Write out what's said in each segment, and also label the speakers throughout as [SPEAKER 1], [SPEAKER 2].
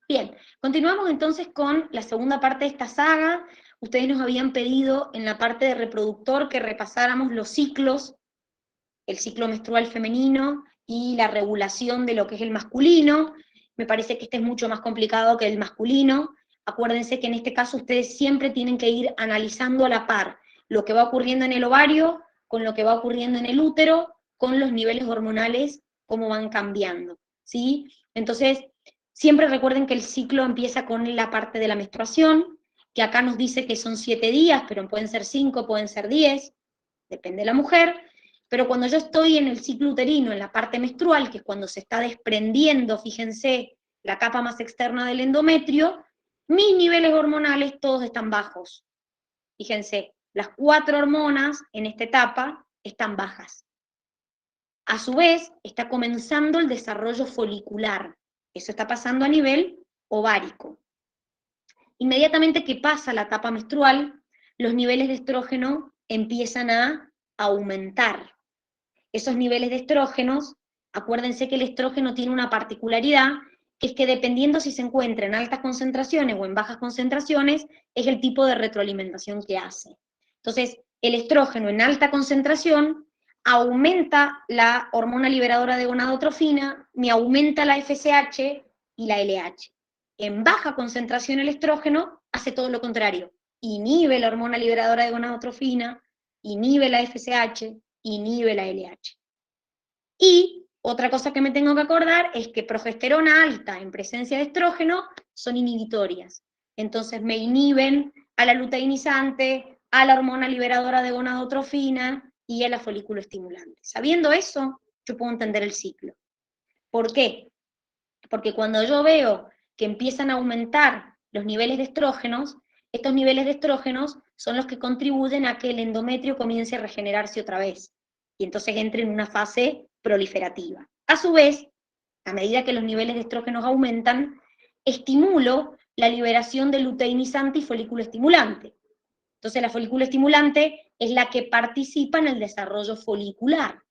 [SPEAKER 1] Bien, continuamos entonces con la segunda parte de esta saga. Ustedes nos habían pedido en la parte de reproductor que repasáramos los ciclos, el ciclo menstrual femenino y la regulación de lo que es el masculino. Me parece que este es mucho más complicado que el masculino. Acuérdense que en este caso ustedes siempre tienen que ir analizando a la par lo que va ocurriendo en el ovario, con lo que va ocurriendo en el útero, con los niveles hormonales, cómo van cambiando, ¿sí? Entonces, siempre recuerden que el ciclo empieza con la parte de la menstruación, que acá nos dice que son 7 días, pero pueden ser 5, pueden ser 10, depende de la mujer. Pero cuando yo estoy en el ciclo uterino, en la parte menstrual, que es cuando se está desprendiendo, fíjense, la capa más externa del endometrio, mis niveles hormonales todos están bajos. Fíjense, las 4 hormonas en esta etapa están bajas. A su vez, está comenzando el desarrollo folicular. Eso está pasando a nivel ovárico. Inmediatamente que pasa la etapa menstrual, los niveles de estrógeno empiezan a aumentar. Esos niveles de estrógenos, acuérdense que el estrógeno tiene una particularidad, que es que dependiendo si se encuentra en altas concentraciones o en bajas concentraciones, es el tipo de retroalimentación que hace. Entonces, el estrógeno en alta concentración aumenta la hormona liberadora de gonadotrofina, me aumenta la FSH y la LH. En baja concentración el estrógeno hace todo lo contrario, inhibe la hormona liberadora de gonadotrofina, inhibe la FSH, inhibe la LH. Y otra cosa que me tengo que acordar es que progesterona alta en presencia de estrógeno son inhibitorias. Entonces me inhiben a la luteinizante, a la hormona liberadora de gonadotrofina y a la folículo estimulante. Sabiendo eso, yo puedo entender el ciclo. ¿Por qué? Porque cuando yo veo que empiezan a aumentar los niveles de estrógenos, estos niveles de estrógenos son los que contribuyen a que el endometrio comience a regenerarse otra vez y entonces entre en una fase proliferativa. A su vez, a medida que los niveles de estrógenos aumentan, estimulo la liberación de luteinizante y folículo estimulante. Entonces la folículo estimulante es la que participa en el desarrollo folicular.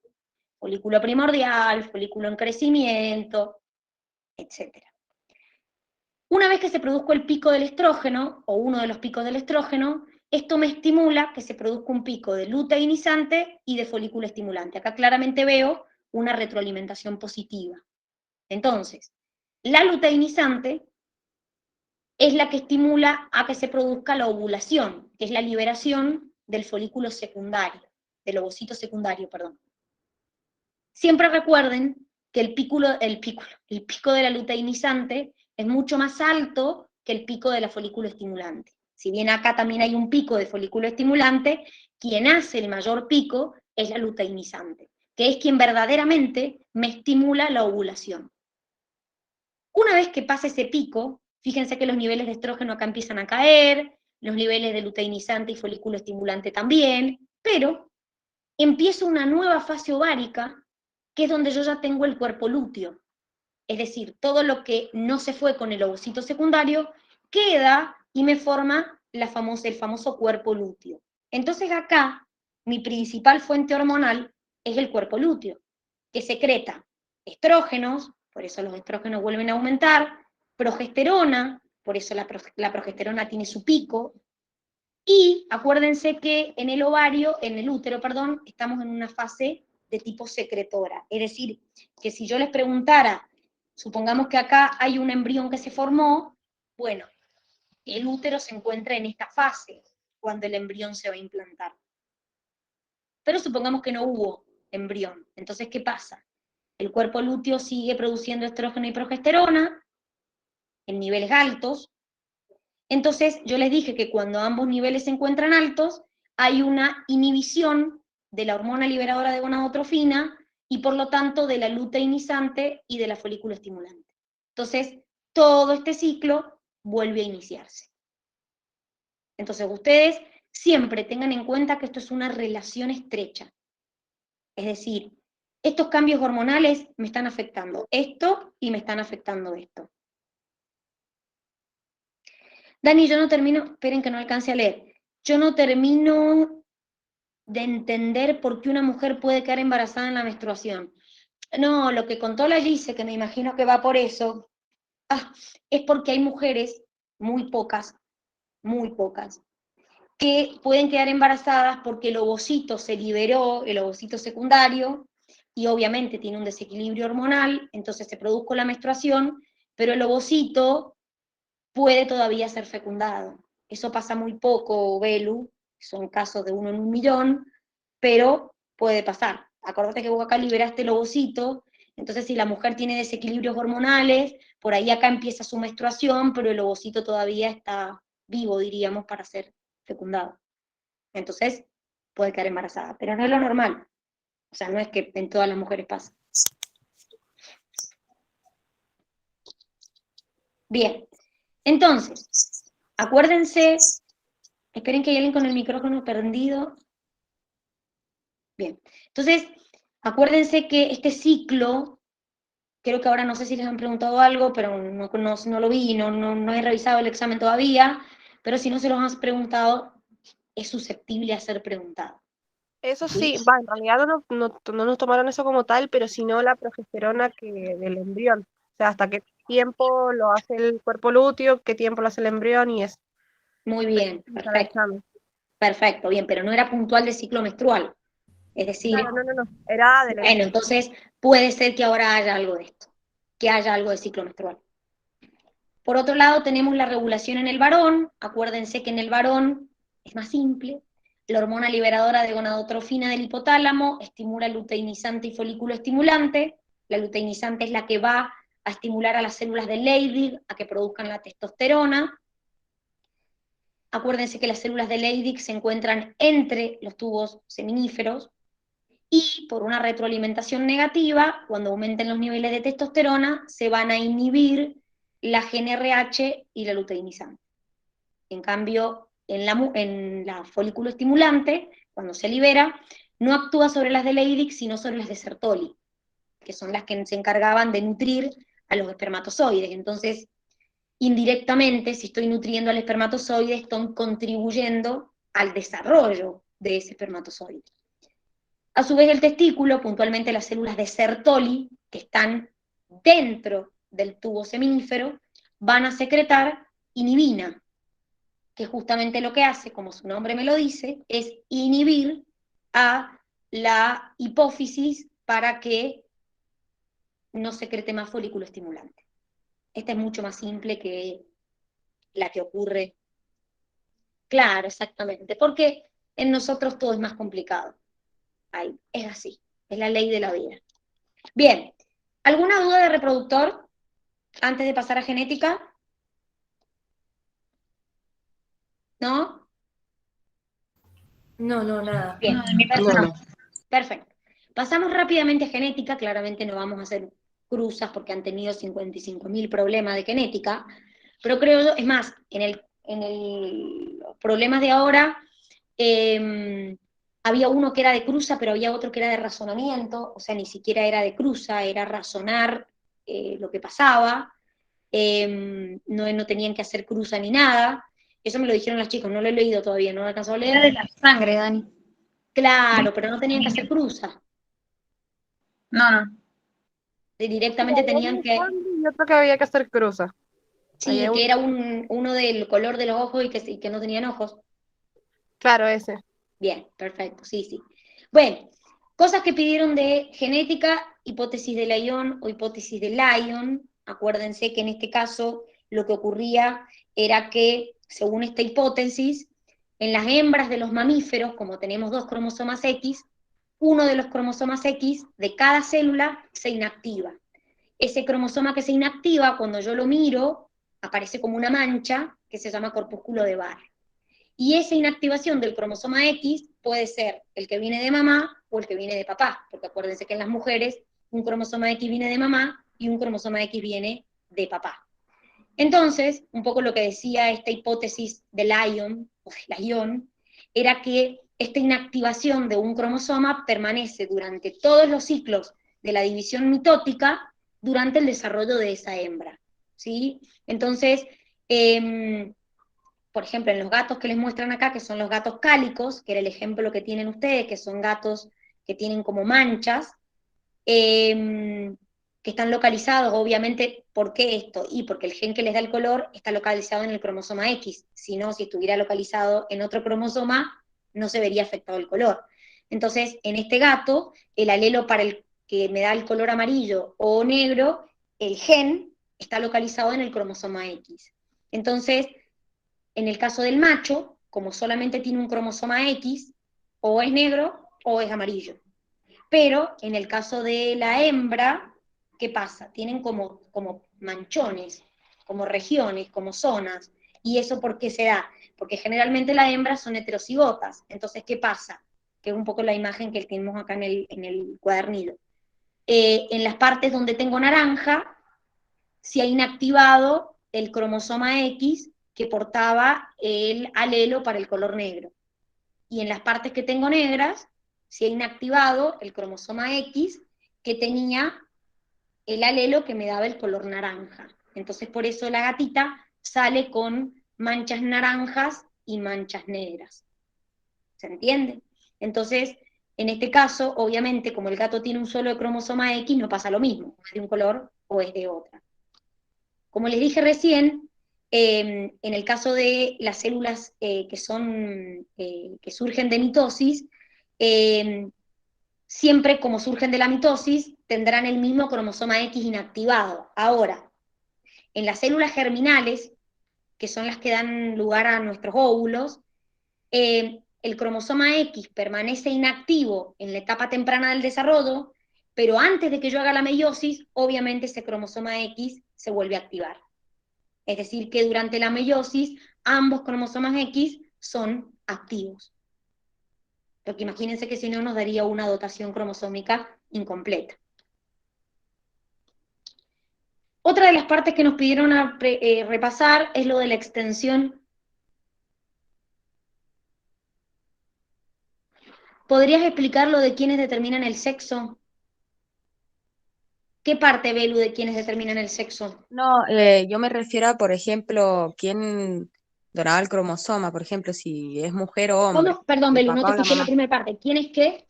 [SPEAKER 1] Folículo primordial, folículo en crecimiento, etc. Una vez que se produzca el pico del estrógeno, o uno de los picos del estrógeno, esto me estimula que se produzca un pico de luteinizante y de folículo estimulante. Acá claramente veo una retroalimentación positiva. Entonces, la luteinizante es la que estimula a que se produzca la ovulación, que es la liberación del folículo secundario, del ovocito secundario, perdón. Siempre recuerden que el pico de la luteinizante es mucho más alto que el pico de la folículo estimulante. Si bien acá también hay un pico de folículo estimulante, quien hace el mayor pico es la luteinizante, que es quien verdaderamente me estimula la ovulación. Una vez que pasa ese pico, fíjense que los niveles de estrógeno acá empiezan a caer, los niveles de luteinizante y folículo estimulante también, pero empieza una nueva fase ovárica, que es donde yo ya tengo el cuerpo lúteo. Es decir, todo lo que no se fue con el ovocito secundario queda y me forma el famoso cuerpo lúteo. Entonces acá, mi principal fuente hormonal es el cuerpo lúteo, que secreta estrógenos, por eso los estrógenos vuelven a aumentar, progesterona, por eso la progesterona tiene su pico, y acuérdense que en el ovario, en el útero, perdón, estamos en una fase de tipo secretora. Es decir, que si yo les preguntara, supongamos que acá hay un embrión que se formó, bueno, el útero se encuentra en esta fase cuando el embrión se va a implantar. Pero supongamos que no hubo embrión. Entonces, ¿qué pasa? El cuerpo lúteo sigue produciendo estrógeno y progesterona en niveles altos. Entonces, yo les dije que cuando ambos niveles se encuentran altos, hay una inhibición de la hormona liberadora de gonadotrofina y por lo tanto de la luteinizante y de la folículo estimulante. Entonces, todo este ciclo vuelve a iniciarse. Entonces, ustedes siempre tengan en cuenta que esto es una relación estrecha. Es decir, estos cambios hormonales me están afectando esto y me están afectando esto. Dani, yo no termino, esperen que no alcance a leer, yo no termino de entender por qué una mujer puede quedar embarazada en la menstruación. No, lo que contó la Gise, que me imagino que va por eso, es porque hay mujeres, muy pocas, que pueden quedar embarazadas porque el ovocito se liberó, el ovocito secundario, y obviamente tiene un desequilibrio hormonal, entonces se produjo la menstruación, pero el ovocito puede todavía ser fecundado. Eso pasa muy poco, Belu, son casos de 1 en 1.000.000, pero puede pasar. Acordate que vos acá liberaste el ovocito, entonces si la mujer tiene desequilibrios hormonales, por ahí acá empieza su menstruación, pero el ovocito todavía está vivo, diríamos, para ser fecundado. Entonces puede quedar embarazada, pero no es lo normal. O sea, no es que en todas las mujeres pasa. Bien, entonces, acuérdense, esperen que hay alguien con el micrófono prendido. Bien, entonces, acuérdense que este ciclo, creo que ahora no sé si les han preguntado algo, pero no lo vi, no he revisado el examen todavía, pero si no se los han preguntado, es susceptible a ser preguntado.
[SPEAKER 2] Eso
[SPEAKER 1] ¿Sí?
[SPEAKER 2] sí, va, en realidad no nos tomaron eso como tal, pero sino la progesterona del embrión. O sea, hasta qué tiempo lo hace el cuerpo lúteo, qué tiempo lo hace el embrión y eso.
[SPEAKER 1] Muy
[SPEAKER 2] Pero
[SPEAKER 1] bien,
[SPEAKER 2] sí, está el
[SPEAKER 1] perfecto,
[SPEAKER 2] examen.
[SPEAKER 1] perfecto, bien, pero no era puntual de ciclo menstrual. Es decir,
[SPEAKER 2] Claro, no. Era del
[SPEAKER 1] bueno,
[SPEAKER 2] embrión.
[SPEAKER 1] entonces puede ser que ahora haya algo de esto, que haya algo de ciclo menstrual. Por otro lado, tenemos la regulación en el varón. Acuérdense que en el varón es más simple. La hormona liberadora de gonadotrofina del hipotálamo estimula luteinizante y folículo estimulante. La luteinizante es la que va a estimular a las células de Leydig a que produzcan la testosterona. Acuérdense que las células de Leydig se encuentran entre los tubos seminíferos, y por una retroalimentación negativa, cuando aumenten los niveles de testosterona, se van a inhibir la GnRH y la luteinizante. En cambio, en la folículo estimulante, cuando se libera, no actúa sobre las de Leydig, sino sobre las de Sertoli, que son las que se encargaban de nutrir a los espermatozoides. Entonces, indirectamente, si estoy nutriendo al espermatozoide, estoy contribuyendo al desarrollo de ese espermatozoide. A su vez, el testículo, puntualmente las células de Sertoli, que están dentro del tubo seminífero, van a secretar inhibina, que justamente lo que hace, como su nombre me lo dice, es inhibir a la hipófisis para que no secrete más folículo estimulante. Esta es mucho más simple que la que ocurre. Claro, exactamente, porque en nosotros todo es más complicado. Ahí, es así, es la ley de la vida. Bien, ¿alguna duda de reproductor antes de pasar a genética? ¿No?
[SPEAKER 3] No, nada.
[SPEAKER 1] Bien,
[SPEAKER 4] No, de mi parte no.
[SPEAKER 1] perfecto. Pasamos rápidamente a genética, claramente no vamos a hacer cruzas porque han tenido 55.000 problemas de genética, pero creo, es más, los problemas de ahora, había uno que era de cruza, pero había otro que era de razonamiento, o sea, ni siquiera era de cruza, era razonar lo que pasaba, no tenían que hacer cruza ni nada. Eso me lo dijeron las chicas, no lo he leído todavía, no lo he alcanzado a
[SPEAKER 4] Era de
[SPEAKER 1] leer.
[SPEAKER 4] la sangre, Dani.
[SPEAKER 1] Claro, pero no tenían que hacer cruza.
[SPEAKER 4] No.
[SPEAKER 2] Sí,
[SPEAKER 1] Directamente
[SPEAKER 2] había
[SPEAKER 1] tenían
[SPEAKER 2] uno de
[SPEAKER 1] que,
[SPEAKER 2] sangre y otro que había que hacer cruza.
[SPEAKER 1] sí,
[SPEAKER 2] Había
[SPEAKER 1] que
[SPEAKER 2] uno.
[SPEAKER 1] era uno del color de los ojos y que no tenían ojos.
[SPEAKER 2] Claro, ese.
[SPEAKER 1] Bien, perfecto, sí, sí. Bueno, cosas que pidieron de genética, hipótesis de Lyon o hipótesis de Lyon. Acuérdense que en este caso lo que ocurría era que, según esta hipótesis, en las hembras de los mamíferos, como tenemos 2 cromosomas X, uno de los cromosomas X de cada célula se inactiva. Ese cromosoma que se inactiva, cuando yo lo miro, aparece como una mancha que se llama corpúsculo de Barr. Y esa inactivación del cromosoma X puede ser el que viene de mamá o el que viene de papá, porque acuérdense que en las mujeres un cromosoma X viene de mamá y un cromosoma X viene de papá. Entonces, un poco lo que decía esta hipótesis de Lyon, era que esta inactivación de un cromosoma permanece durante todos los ciclos de la división mitótica durante el desarrollo de esa hembra, ¿sí? Entonces, por ejemplo, en los gatos que les muestran acá, que son los gatos cálicos, que era el ejemplo que tienen ustedes, que son gatos que tienen como manchas, que están localizados, obviamente, ¿por qué esto? Y porque el gen que les da el color está localizado en el cromosoma X, si no, si estuviera localizado en otro cromosoma, no se vería afectado el color. Entonces, en este gato, el alelo para el que me da el color amarillo o negro, el gen está localizado en el cromosoma X. Entonces, en el caso del macho, como solamente tiene un cromosoma X, o es negro o es amarillo. Pero en el caso de la hembra, ¿qué pasa? Tienen como manchones, como regiones, como zonas. ¿Y eso por qué se da? Porque generalmente las hembras son heterocigotas. Entonces, ¿qué pasa? Que es un poco la imagen que tenemos acá en el cuadernillo. En las partes donde tengo naranja, se ha inactivado el cromosoma X que portaba el alelo para el color negro. Y en las partes que tengo negras, se ha inactivado el cromosoma X que tenía el alelo que me daba el color naranja. Entonces por eso la gatita sale con manchas naranjas y manchas negras. ¿Se entiende? Entonces, en este caso, obviamente, como el gato tiene un solo cromosoma X, no pasa lo mismo, es de un color o es de otra. Como les dije recién, en el caso de las células que surgen de mitosis, siempre como surgen de la mitosis, tendrán el mismo cromosoma X inactivado. Ahora, en las células germinales, que son las que dan lugar a nuestros óvulos, el cromosoma X permanece inactivo en la etapa temprana del desarrollo, pero antes de que yo haga la meiosis, obviamente ese cromosoma X se vuelve a activar. Es decir, que durante la meiosis ambos cromosomas X son activos. Porque imagínense que si no nos daría una dotación cromosómica incompleta. Otra de las partes que nos pidieron repasar es lo de la extensión. ¿Podrías explicar lo de quiénes determinan el sexo? ¿Qué parte, Belu, de quiénes determinan el sexo?
[SPEAKER 3] No, yo me refiero a, por ejemplo, quién donaba el cromosoma, por ejemplo, si es mujer o hombre,
[SPEAKER 1] ¿Cómo? Perdón,
[SPEAKER 3] el
[SPEAKER 1] Belu, no te
[SPEAKER 3] papá o la
[SPEAKER 1] escuché la
[SPEAKER 3] mamá.
[SPEAKER 1] primera parte. ¿Quién es qué?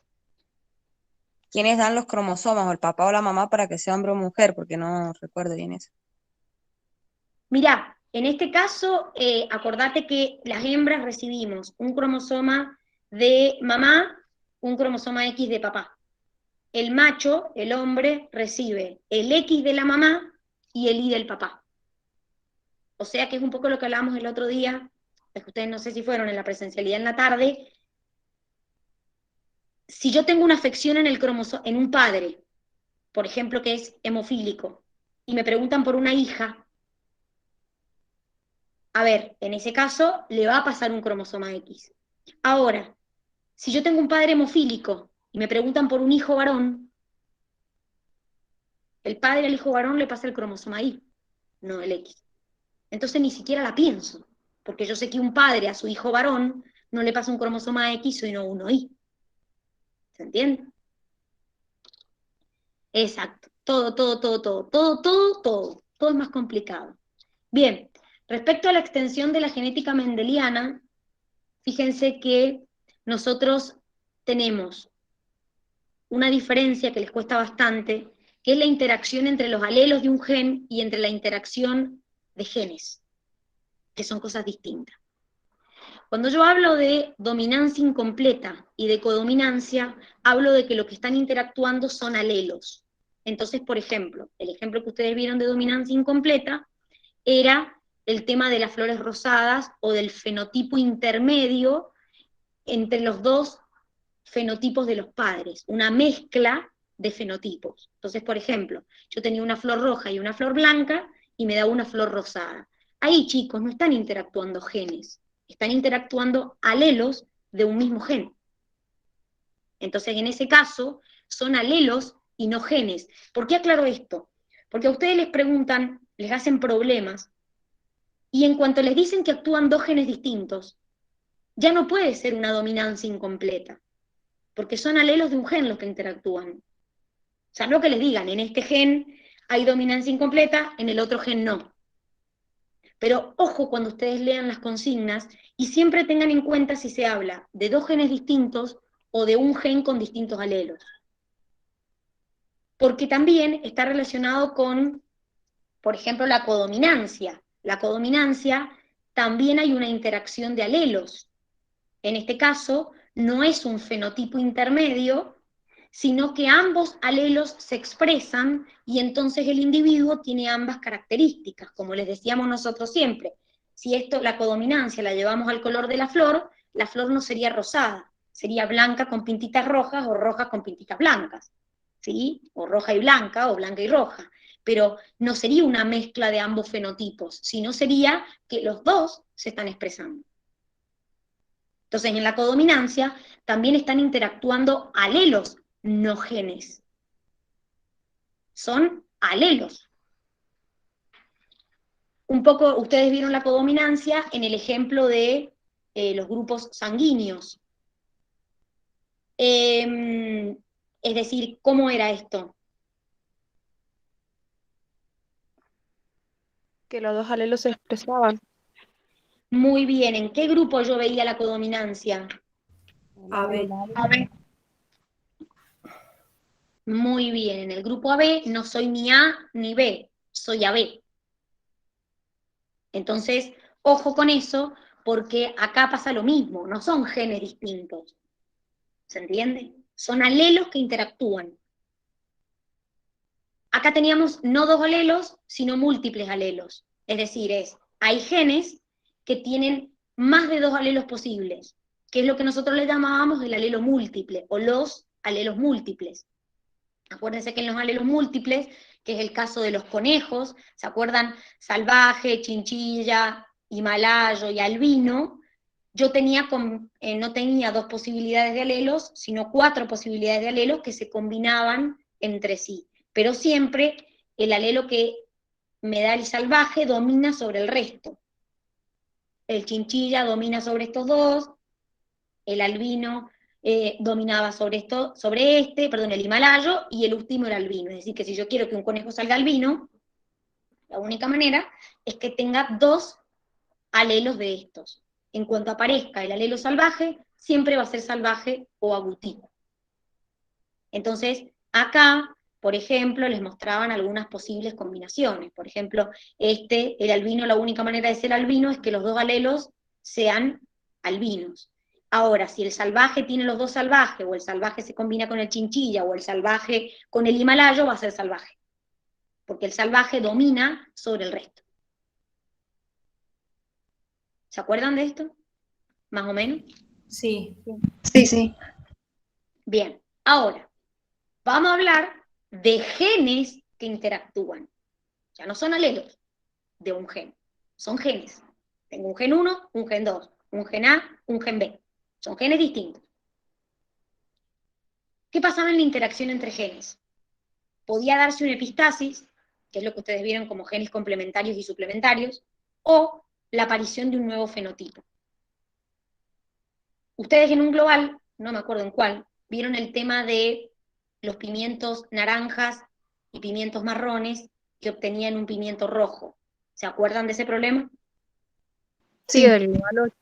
[SPEAKER 3] ¿Quiénes dan los cromosomas, o el papá o la mamá, para que sea hombre o mujer? Porque no recuerdo bien eso.
[SPEAKER 1] Mirá, en este caso, acordate que las hembras recibimos un cromosoma de mamá, un cromosoma X de papá. El macho, el hombre, recibe el X de la mamá y el Y del papá. O sea que es un poco lo que hablábamos el otro día, es que ustedes no sé si fueron en la presencialidad en la tarde. Si yo tengo una afección en el cromosoma, en un padre, por ejemplo, que es hemofílico, y me preguntan por una hija, a ver, en ese caso le va a pasar un cromosoma X. Ahora, si yo tengo un padre hemofílico y me preguntan por un hijo varón, el padre al hijo varón le pasa el cromosoma Y, no el X. Entonces ni siquiera la pienso, porque yo sé que un padre a su hijo varón no le pasa un cromosoma X sino uno Y. ¿Se entiende? Exacto. Todo es más complicado. Bien, respecto a la extensión de la genética mendeliana, fíjense que nosotros tenemos una diferencia que les cuesta bastante, que es la interacción entre los alelos de un gen y entre la interacción de genes, que son cosas distintas. Cuando yo hablo de dominancia incompleta y de codominancia, hablo de que lo que están interactuando son alelos. Entonces, por ejemplo, el ejemplo que ustedes vieron de dominancia incompleta era el tema de las flores rosadas o del fenotipo intermedio entre los dos fenotipos de los padres, una mezcla de fenotipos. Entonces, por ejemplo, yo tenía una flor roja y una flor blanca y me da una flor rosada. Ahí, chicos, no están interactuando genes, están interactuando alelos de un mismo gen. Entonces, en ese caso, son alelos y no genes. ¿Por qué aclaro esto? Porque a ustedes les preguntan, les hacen problemas, y en cuanto les dicen que actúan dos genes distintos, ya no puede ser una dominancia incompleta, porque son alelos de un gen los que interactúan. Salvo que les digan, en este gen hay dominancia incompleta, en el otro gen no. Pero ojo cuando ustedes lean las consignas y siempre tengan en cuenta si se habla de dos genes distintos o de un gen con distintos alelos. porque también está relacionado con, por ejemplo, la codominancia. La codominancia también hay una interacción de alelos. En este caso, no es un fenotipo intermedio, sino que ambos alelos se expresan y entonces el individuo tiene ambas características, como les decíamos nosotros siempre. Si la codominancia la llevamos al color de la flor no sería rosada, sería blanca con pintitas rojas o roja con pintitas blancas, ¿sí? O roja y blanca o blanca y roja. Pero no sería una mezcla de ambos fenotipos, sino sería que los dos se están expresando. Entonces, en la codominancia también están interactuando alelos, no genes. Son alelos. Un poco, ustedes vieron la codominancia en el ejemplo de los grupos sanguíneos. Es decir, ¿cómo era esto?
[SPEAKER 2] Que los dos alelos se expresaban.
[SPEAKER 1] Muy bien, ¿en qué grupo yo veía la codominancia?
[SPEAKER 5] AB.
[SPEAKER 1] Muy bien, en el grupo AB no soy ni A ni B, soy AB. Entonces, ojo con eso, porque acá pasa lo mismo, no son genes distintos. ¿Se entiende? Son alelos que interactúan. Acá teníamos no dos alelos, sino múltiples alelos. Es decir, hay genes que tienen más de dos alelos posibles, que es lo que nosotros le llamábamos el alelo múltiple, o los alelos múltiples. Acuérdense que en los alelos múltiples, que es el caso de los conejos, ¿se acuerdan? Salvaje, chinchilla, himalayo y albino, yo no tenía dos posibilidades de alelos, sino 4 posibilidades de alelos que se combinaban entre sí. Pero siempre el alelo que me da el salvaje domina sobre el resto. El chinchilla domina sobre estos dos, el albino dominaba sobre el himalayo, y el último era albino. Es decir, que si yo quiero que un conejo salga albino, la única manera es que tenga 2 alelos de estos. En cuanto aparezca el alelo salvaje, siempre va a ser salvaje o agutí. Entonces, acá, por ejemplo, les mostraban algunas posibles combinaciones. Por ejemplo, el albino, la única manera de ser albino es que los 2 alelos sean albinos. Ahora, si el salvaje tiene los 2 salvajes, o el salvaje se combina con el chinchilla, o el salvaje con el himalayo, va a ser salvaje. Porque el salvaje domina sobre el resto. ¿Se acuerdan de esto? ¿Más o menos?
[SPEAKER 5] Sí.
[SPEAKER 4] Sí.
[SPEAKER 1] Bien, ahora, vamos a hablar de genes que interactúan. Ya no son alelos de un gen, son genes. Tengo un gen 1, un gen 2, un gen A, un gen B. Son genes distintos. ¿Qué pasaba en la interacción entre genes? Podía darse una epistasis, que es lo que ustedes vieron como genes complementarios y suplementarios, o la aparición de un nuevo fenotipo. Ustedes en un global, no me acuerdo en cuál, vieron el tema de los pimientos naranjas y pimientos marrones que obtenían un pimiento rojo. ¿Se acuerdan de ese problema?
[SPEAKER 2] Sí, del igual 8.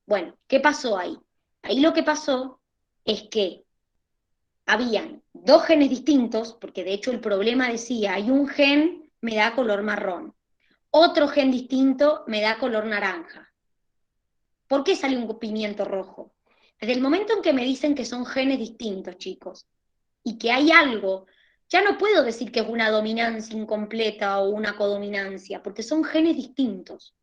[SPEAKER 1] Bueno, ¿qué pasó ahí? Ahí lo que pasó es que habían 2 genes distintos, porque de hecho el problema decía, hay un gen me da color marrón, otro gen distinto me da color naranja. ¿Por qué sale un pimiento rojo? Desde el momento en que me dicen que son genes distintos, chicos, y que hay algo, ya no puedo decir que es una dominancia incompleta o una codominancia, porque son genes distintos.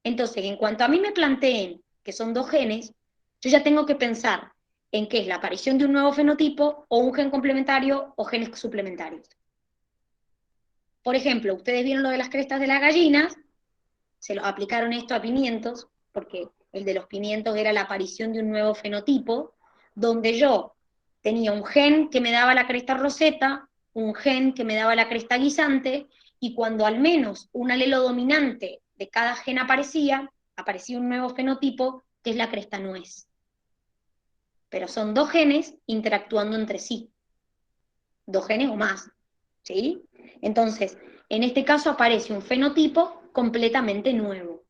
[SPEAKER 1] Entonces, en cuanto a mí me planteen que son 2 genes, yo ya tengo que pensar en qué es la aparición de un nuevo fenotipo, o un gen complementario, o genes suplementarios. Por ejemplo, ustedes vieron lo de las crestas de las gallinas, se los aplicaron esto a pimientos, porque el de los pimientos era la aparición de un nuevo fenotipo, donde yo tenía un gen que me daba la cresta roseta, un gen que me daba la cresta guisante, y cuando al menos un alelo dominante de cada gen aparecía un nuevo fenotipo, que es la cresta nuez. Pero son 2 genes interactuando entre sí. 2 genes o más, ¿sí? Entonces, en este caso aparece un fenotipo completamente nuevo.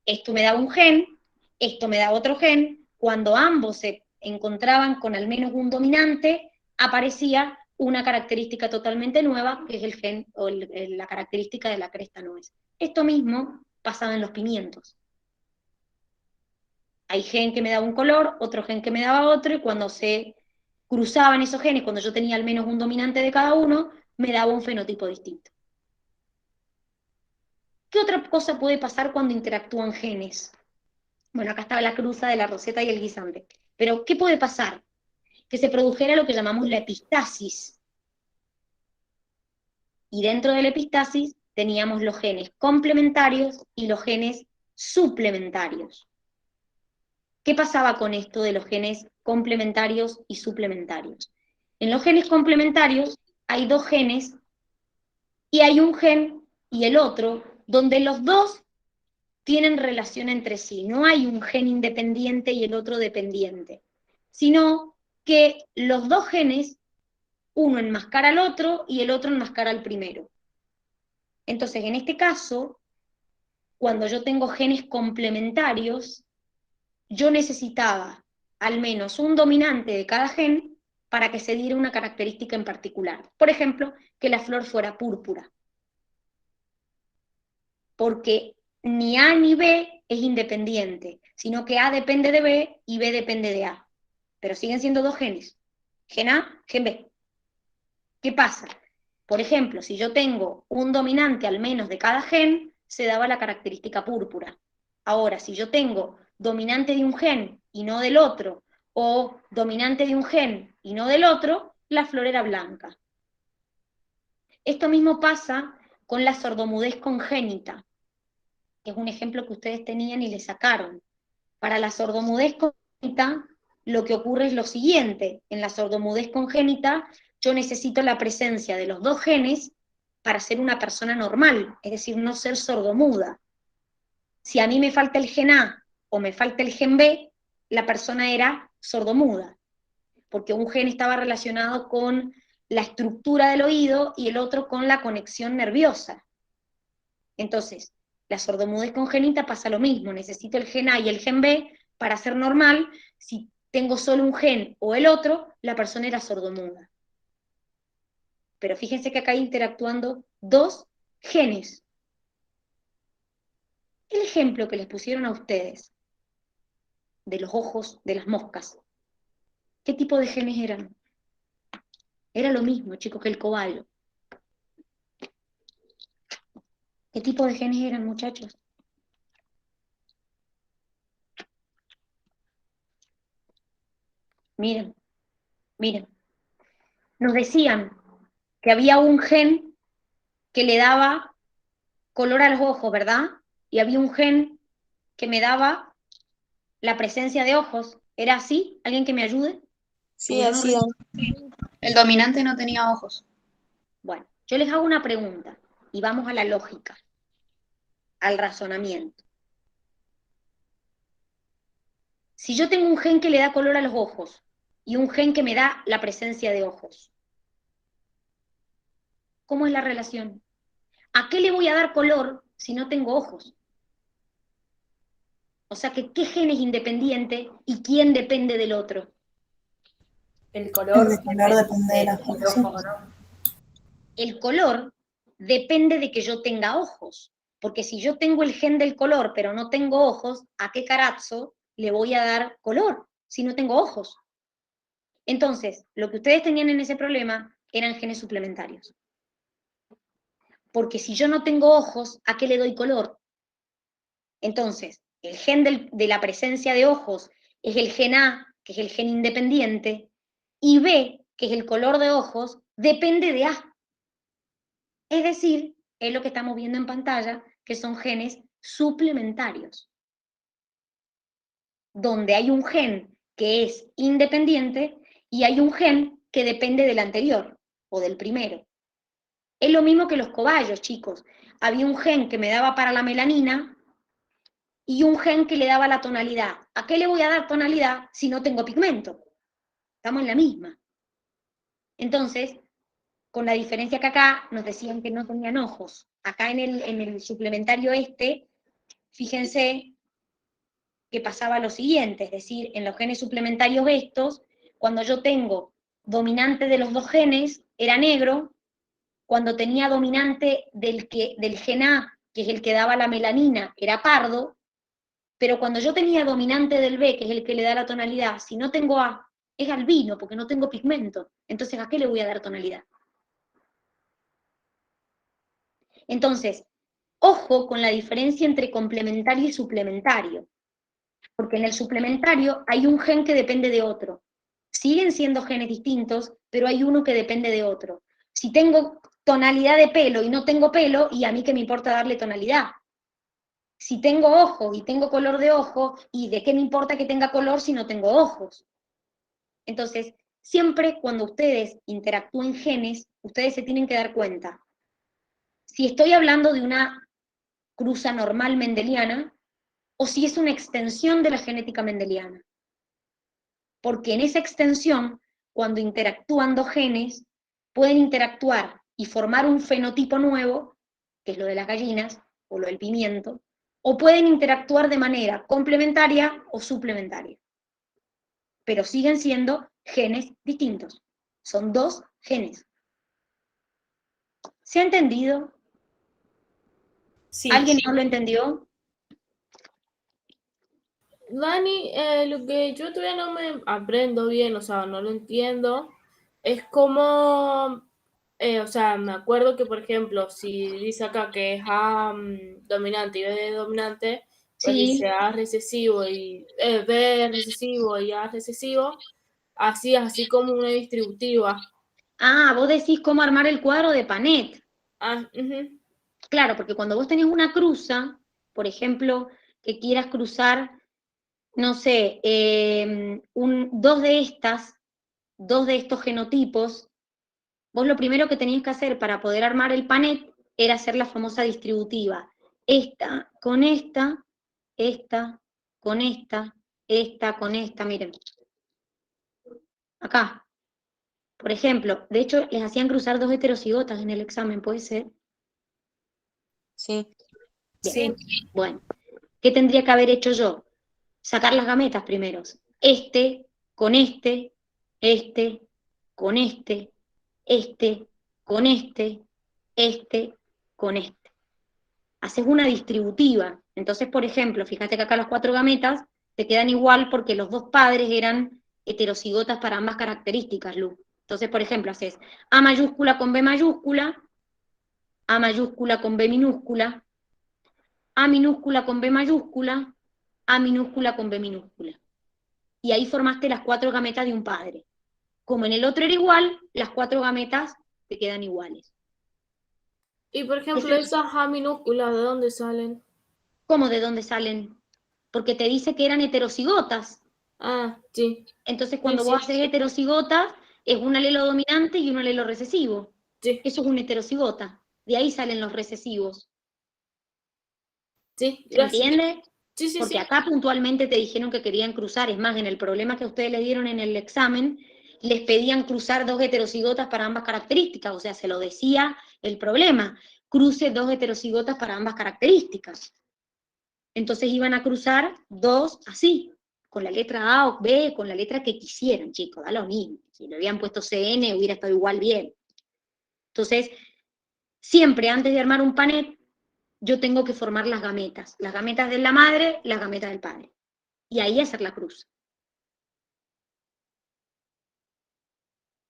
[SPEAKER 1] Esto me da un gen, esto me da otro gen. Cuando ambos se encontraban con al menos un dominante, aparecía una característica totalmente nueva, que es el gen, o la característica de la cresta nuez. Esto mismo pasaba en los pimientos. Hay gen que me daba un color, otro gen que me daba otro, y cuando se cruzaban esos genes, cuando yo tenía al menos un dominante de cada uno, me daba un fenotipo distinto. ¿Qué otra cosa puede pasar cuando interactúan genes? Bueno, acá estaba la cruza de la roseta y el guisante. Pero, ¿qué puede pasar? Que se produjera lo que llamamos la epistasis. Y dentro de la epistasis teníamos los genes complementarios y los genes suplementarios. ¿Qué pasaba con esto de los genes complementarios y suplementarios? En los genes complementarios hay dos genes y hay un gen y el otro donde los dos tienen relación entre sí. No hay un gen independiente y el otro dependiente, sino que los dos genes, uno enmascara al otro y el otro enmascara al primero. Entonces, en este caso, cuando yo tengo genes complementarios, yo necesitaba al menos un dominante de cada gen para que se diera una característica en particular. Por ejemplo, que la flor fuera púrpura. Porque ni A ni B es independiente, sino que A depende de B y B depende de A. Pero siguen siendo dos genes. Gen A, gen B. ¿Qué pasa? Por ejemplo, si yo tengo un dominante al menos de cada gen, se daba la característica púrpura. Ahora, si yo tengo dominante de un gen y no del otro, o dominante de un gen y no del otro, la flor era blanca. Esto mismo pasa con la sordomudez congénita, que es un ejemplo que ustedes tenían y le sacaron. Para la sordomudez congénita, lo que ocurre es lo siguiente. En la sordomudez congénita, yo necesito la presencia de los dos genes para ser una persona normal, es decir, no ser sordomuda. Si a mí me falta el gen A o me falta el gen B, la persona era sordomuda, porque un gen estaba relacionado con la estructura del oído y el otro con la conexión nerviosa. Entonces, la sordomudez congénita pasa lo mismo, necesito el gen A y el gen B para ser normal. Si tengo solo un gen o el otro, la persona era sordomuda. Pero fíjense que acá hay interactuando dos genes. El ejemplo que les pusieron a ustedes de los ojos de las moscas, ¿qué tipo de genes eran? Era lo mismo, chicos, que el cobayo. ¿Qué tipo de genes eran, muchachos? Miren, miren. Nos decían que había un gen que le daba color a los ojos, ¿verdad? Y había un gen que me daba la presencia de ojos. ¿Era así? ¿Alguien que me ayude?
[SPEAKER 3] Sí,
[SPEAKER 1] Porque yo no
[SPEAKER 3] así,
[SPEAKER 4] El dominante no tenía ojos.
[SPEAKER 1] Bueno, yo les hago una pregunta y vamos a la lógica, al razonamiento. Si yo tengo un gen que le da color a los ojos y un gen que me da la presencia de ojos, ¿cómo es la relación? ¿A qué le voy a dar color si no tengo ojos? O sea, que ¿qué gen es independiente y quién depende del otro?
[SPEAKER 5] El color
[SPEAKER 6] depende de las
[SPEAKER 5] del ojo, ¿no?
[SPEAKER 1] El color depende de que yo tenga ojos, porque si yo tengo el gen del color pero no tengo ojos, ¿a qué carazo le voy a dar color si no tengo ojos? Entonces, lo que ustedes tenían en ese problema eran genes suplementarios. Porque si yo no tengo ojos, ¿a qué le doy color? Entonces, el gen de la presencia de ojos es el gen A, que es el gen independiente, y B, que es el color de ojos, depende de A. Es decir, es lo que estamos viendo en pantalla, que son genes suplementarios, donde hay un gen que es independiente y hay un gen que depende del anterior o del primero. Es lo mismo que los cobayos, chicos. Había un gen que me daba para la melanina y un gen que le daba la tonalidad. ¿A qué le voy a dar tonalidad si no tengo pigmento? Estamos en la misma. Entonces, con la diferencia que acá nos decían que no tenían ojos. Acá en el suplementario fíjense que pasaba lo siguiente, es decir, en los genes suplementarios estos, cuando yo tengo dominante de los dos genes era negro, cuando tenía dominante del gen A, que es el que daba la melanina, era pardo, pero cuando yo tenía dominante del B, que es el que le da la tonalidad, si no tengo A, es albino, porque no tengo pigmento. Entonces, ¿a qué le voy a dar tonalidad? Entonces, ojo con la diferencia entre complementario y suplementario, porque en el suplementario hay un gen que depende de otro. Siguen siendo genes distintos, pero hay uno que depende de otro. Si tengo tonalidad de pelo y no tengo pelo, y a mí qué me importa darle tonalidad. Si tengo ojos y tengo color de ojo, ¿y de qué me importa que tenga color si no tengo ojos? Entonces, siempre cuando ustedes interactúen genes, ustedes se tienen que dar cuenta. Si estoy hablando de una cruza normal mendeliana, o si es una extensión de la genética mendeliana. Porque en esa extensión, cuando interactúan dos genes, pueden interactuar y formar un fenotipo nuevo, que es lo de las gallinas, o lo del pimiento, o pueden interactuar de manera complementaria o suplementaria. Pero siguen siendo genes distintos. Son dos genes. ¿Se ha entendido?
[SPEAKER 6] Sí.
[SPEAKER 1] ¿Alguien no lo entendió?
[SPEAKER 6] Dani, lo que yo todavía no me aprendo bien, o sea, no lo entiendo, es como, o sea, me acuerdo que, por ejemplo, si dice acá que es A dominante y B dominante, pues
[SPEAKER 1] Sí.
[SPEAKER 6] dice A recesivo y B recesivo y A recesivo, así como una distributiva.
[SPEAKER 1] Ah, vos decís cómo armar el cuadro de Panet.
[SPEAKER 6] Ah, ujú.
[SPEAKER 1] Claro, porque cuando vos tenés una cruza, por ejemplo, que quieras cruzar, no sé, dos de estos genotipos, vos lo primero que tenías que hacer para poder armar el Panet era hacer la famosa distributiva. Esta con esta, esta con esta con esta, miren. Acá, por ejemplo, de hecho, les hacían cruzar dos heterocigotas en el examen, ¿puede ser?
[SPEAKER 3] Sí.
[SPEAKER 1] Bien. Bueno, ¿qué tendría que haber hecho yo? Sacar las gametas primero. Este, con este, con este, con este, con este. Haces una distributiva. Entonces, por ejemplo, fíjate que acá las cuatro gametas te quedan igual porque los dos padres eran heterocigotas para ambas características, Lu. Entonces, por ejemplo, haces A mayúscula con B mayúscula, A mayúscula con B minúscula, A minúscula con B mayúscula, A minúscula con B minúscula. Y ahí formaste las cuatro gametas de un padre. Como en el otro era igual, las cuatro gametas te quedan iguales.
[SPEAKER 6] Y por ejemplo, esas A minúsculas, ¿de dónde salen?
[SPEAKER 1] ¿Cómo de dónde salen? Porque te dice que eran heterocigotas.
[SPEAKER 6] Ah, sí.
[SPEAKER 1] Entonces, cuando
[SPEAKER 6] Sí,
[SPEAKER 1] vos
[SPEAKER 6] sí.
[SPEAKER 1] haces heterocigotas, es un alelo dominante y un alelo recesivo.
[SPEAKER 6] Sí,
[SPEAKER 1] Eso es un heterocigota. De ahí salen los recesivos.
[SPEAKER 6] sí,
[SPEAKER 1] ¿Se
[SPEAKER 6] gracias.
[SPEAKER 1] entiende?
[SPEAKER 6] Sí, sí,
[SPEAKER 1] Porque
[SPEAKER 6] sí.
[SPEAKER 1] acá puntualmente te dijeron que querían cruzar. Es más, en el problema que ustedes le dieron en el examen, les pedían cruzar dos heterocigotas para ambas características. O sea, se lo decía el problema. Cruce dos heterocigotas para ambas características. Entonces iban a cruzar dos así, con la letra A o B, con la letra que quisieran, chicos, da lo mismo. Si le habían puesto CN hubiera estado igual bien. Entonces, siempre antes de armar un panet, yo tengo que formar las gametas de la madre, las gametas del padre. Y ahí hacer la cruz.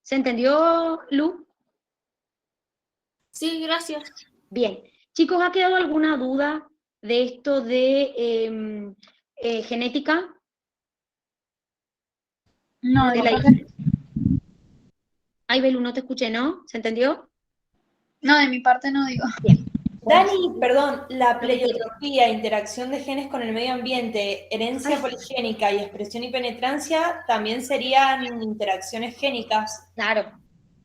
[SPEAKER 1] ¿Se entendió, Lu?
[SPEAKER 6] Sí, gracias.
[SPEAKER 1] Bien. Chicos, ¿ha quedado alguna duda de esto de genética?
[SPEAKER 4] No,
[SPEAKER 1] De
[SPEAKER 4] de
[SPEAKER 1] la...
[SPEAKER 4] mi parte,
[SPEAKER 1] Ay, Belu, no te escuché, ¿no? ¿Se entendió?
[SPEAKER 4] no, de mi parte no digo.
[SPEAKER 1] Bien.
[SPEAKER 5] Dani, perdón, la
[SPEAKER 1] Lo que quieras.
[SPEAKER 5] pleiotropía, interacción de genes con el medio ambiente, herencia
[SPEAKER 1] Ay.
[SPEAKER 5] poligénica y expresión y penetrancia también serían interacciones génicas.
[SPEAKER 1] Claro,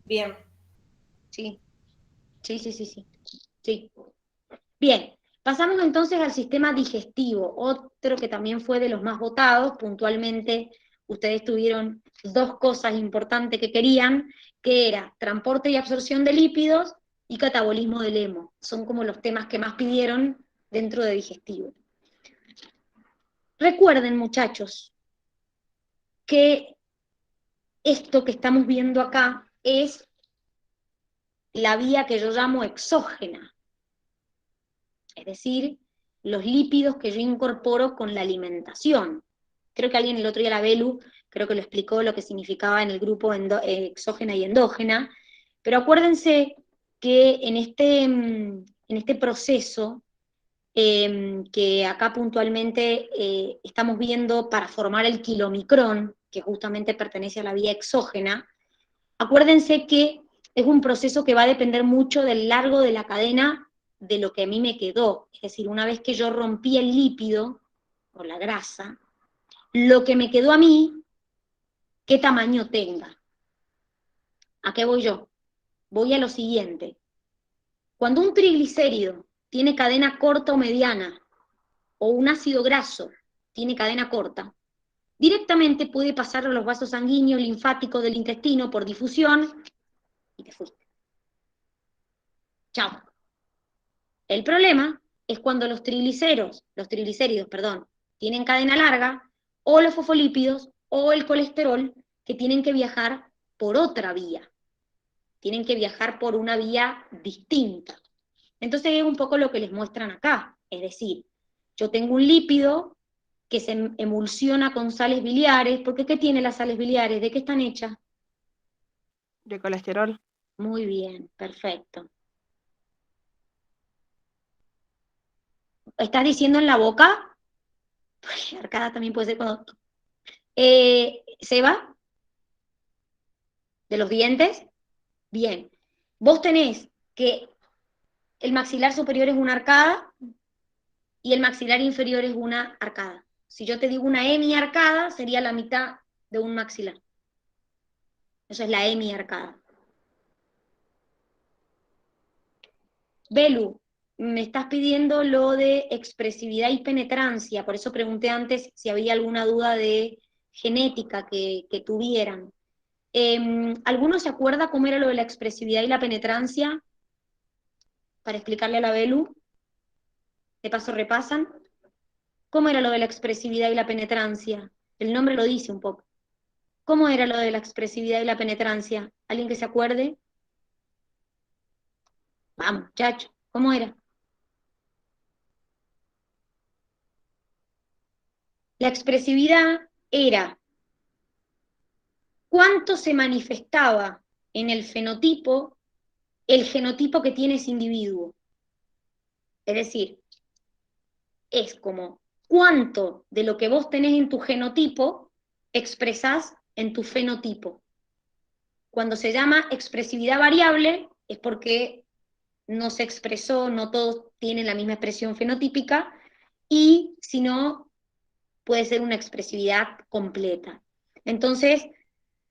[SPEAKER 5] Bien.
[SPEAKER 1] sí. Sí. Bien, pasamos entonces al sistema digestivo, otro que también fue de los más votados. Puntualmente, ustedes tuvieron dos cosas importantes que querían, que era transporte y absorción de lípidos y catabolismo del hemo. Son como los temas que más pidieron dentro de digestivo. Recuerden, muchachos, que esto que estamos viendo acá es la vía que yo llamo exógena, es decir, los lípidos que yo incorporo con la alimentación. Creo que alguien el otro día, la Belu, creo que lo explicó lo que significaba en el grupo exógena y endógena, pero acuérdense que en este proceso que acá puntualmente estamos viendo para formar el kilomicrón, que justamente pertenece a la vía exógena, acuérdense que es un proceso que va a depender mucho del largo de la cadena de lo que a mí me quedó. Es decir, una vez que yo rompí el lípido, o la grasa, lo que me quedó a mí, qué tamaño tenga. ¿A qué voy yo? Voy a lo siguiente. Cuando un triglicérido tiene cadena corta o mediana, o un ácido graso tiene cadena corta, directamente puede pasar a los vasos sanguíneos, linfáticos del intestino por difusión, y te fuiste. Chao. El problema es cuando los triglicéridos, tienen cadena larga, o los fosfolípidos, o el colesterol, que tienen que viajar por otra vía. Tienen que viajar por una vía distinta. Entonces es un poco lo que les muestran acá. Es decir, yo tengo un lípido que se emulsiona con sales biliares, porque ¿qué tiene las sales biliares? ¿De qué están hechas?
[SPEAKER 2] De colesterol.
[SPEAKER 1] Muy bien, perfecto. ¿Estás diciendo en la boca? Arcada también puede ser cuando... ¿Seba? ¿De los dientes? Bien. Vos tenés que el maxilar superior es una arcada y el maxilar inferior es una arcada. Si yo te digo una hemiarcada, sería la mitad de un maxilar. Eso es la hemiarcada. Belu, me estás pidiendo lo de expresividad y penetrancia, por eso pregunté antes si había alguna duda de genética que tuvieran. ¿Alguno se acuerda cómo era lo de la expresividad y la penetrancia? Para explicarle a la Belu. De paso repasan. ¿Cómo era lo de la expresividad y la penetrancia? El nombre lo dice un poco. ¿Cómo era lo de la expresividad y la penetrancia? ¿Alguien que se acuerde? Vamos, muchacho, ¿cómo era? La expresividad era cuánto se manifestaba en el fenotipo el genotipo que tiene ese individuo. Es decir, es como cuánto de lo que vos tenés en tu genotipo expresás en tu fenotipo. Cuando se llama expresividad variable es porque no se expresó, no todos tienen la misma expresión fenotípica, y si no, puede ser una expresividad completa. Entonces,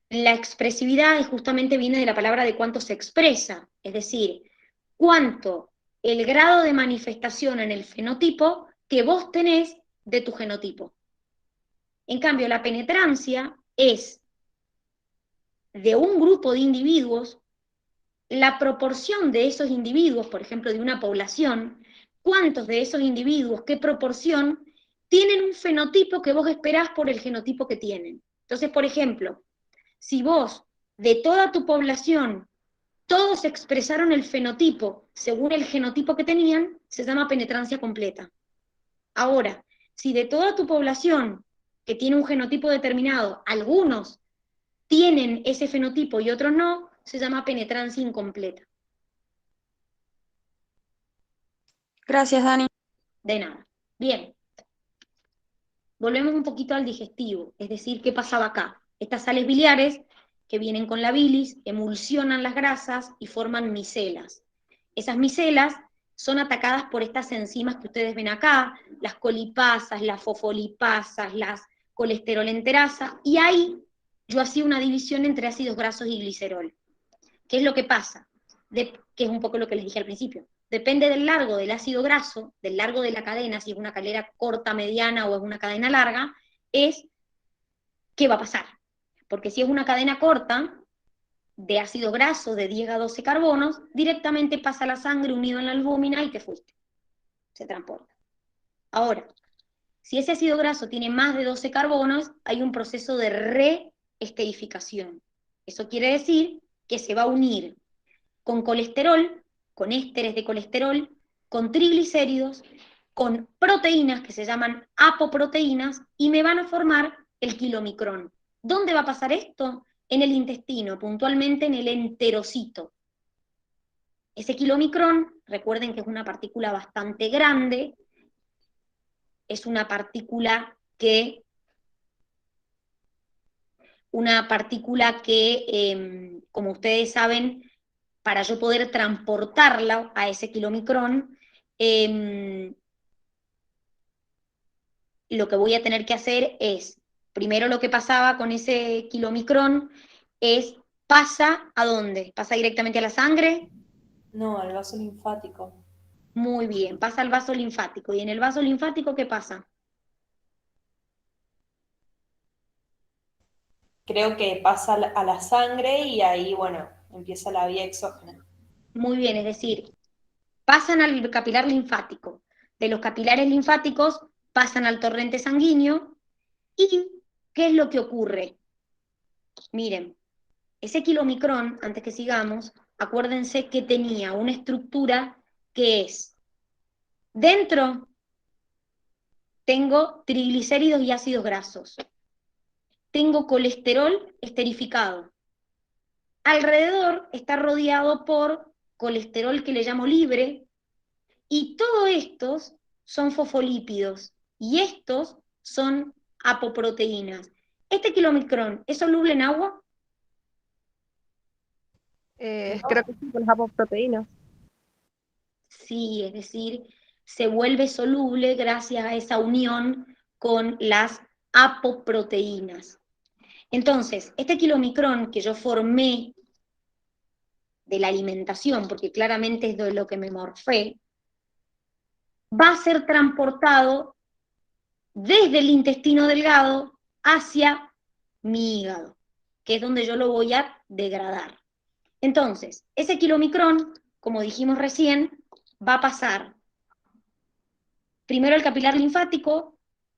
[SPEAKER 1] la expresividad justamente viene de la palabra de cuánto se expresa, es decir, cuánto el grado de manifestación en el fenotipo que vos tenés de tu genotipo. En cambio, la penetrancia es de un grupo de individuos, la proporción de esos individuos, por ejemplo, de una población, cuántos de esos individuos, qué proporción, tienen un fenotipo que vos esperás por el genotipo que tienen. Entonces, por ejemplo, si vos, de toda tu población, todos expresaron el fenotipo según el genotipo que tenían, se llama penetrancia completa. Ahora, si de toda tu población que tiene un genotipo determinado, algunos tienen ese fenotipo y otros no, se llama penetrancia incompleta.
[SPEAKER 3] Gracias, Dani.
[SPEAKER 1] De nada. Bien. Volvemos un poquito al digestivo, es decir, ¿qué pasaba acá? Estas sales biliares que vienen con la bilis emulsionan las grasas y forman micelas. Esas micelas son atacadas por estas enzimas que ustedes ven acá, las colipasas, las fosfolipasas, las colesterolenterasas, y ahí yo hacía una división entre ácidos grasos y glicerol. ¿Qué es lo que pasa? Que es un poco lo que les dije al principio. Depende del largo del ácido graso, del largo de la cadena, si es una cadena corta, mediana o es una cadena larga, es qué va a pasar. Porque si es una cadena corta, de ácido graso de 10 a 12 carbonos, directamente pasa a la sangre unido en la albúmina y te fuiste. Se transporta. Ahora, si ese ácido graso tiene más de 12 carbonos, hay un proceso de reesterificación. Eso quiere decir que se va a unir con colesterol, con ésteres de colesterol, con triglicéridos, con proteínas que se llaman apoproteínas y me van a formar el kilomicrón. ¿Dónde va a pasar esto? En el intestino, puntualmente en el enterocito. Ese kilomicrón, recuerden que es una partícula bastante grande, es una partícula que como ustedes saben, para yo poder transportarla a ese kilomicrón, lo que voy a tener que hacer es, primero lo que pasaba con ese kilomicrón es, ¿pasa a dónde? ¿Pasa directamente a la sangre?
[SPEAKER 5] No, al vaso linfático.
[SPEAKER 1] Muy bien, pasa al vaso linfático. ¿Y en el vaso linfático qué pasa?
[SPEAKER 5] Creo que pasa a la sangre y ahí, bueno, empieza la vía exógena.
[SPEAKER 1] Muy bien, es decir, pasan al capilar linfático. De los capilares linfáticos pasan al torrente sanguíneo. ¿Y qué es lo que ocurre? Miren, ese kilomicrón, antes que sigamos, acuérdense que tenía una estructura que es, dentro tengo triglicéridos y ácidos grasos, tengo colesterol esterificado, alrededor está rodeado por colesterol que le llamo libre, y todos estos son fosfolípidos, y estos son apoproteínas. ¿Este kilomicrón es soluble en agua?
[SPEAKER 2] Creo que sí, con las apoproteínas.
[SPEAKER 1] Sí, es decir, se vuelve soluble gracias a esa unión con las apoproteínas. Entonces, este kilomicrón que yo formé de la alimentación, porque claramente es de lo que me morfé, va a ser transportado desde el intestino delgado hacia mi hígado, que es donde yo lo voy a degradar. Entonces, ese kilomicrón, como dijimos recién, va a pasar primero al capilar linfático,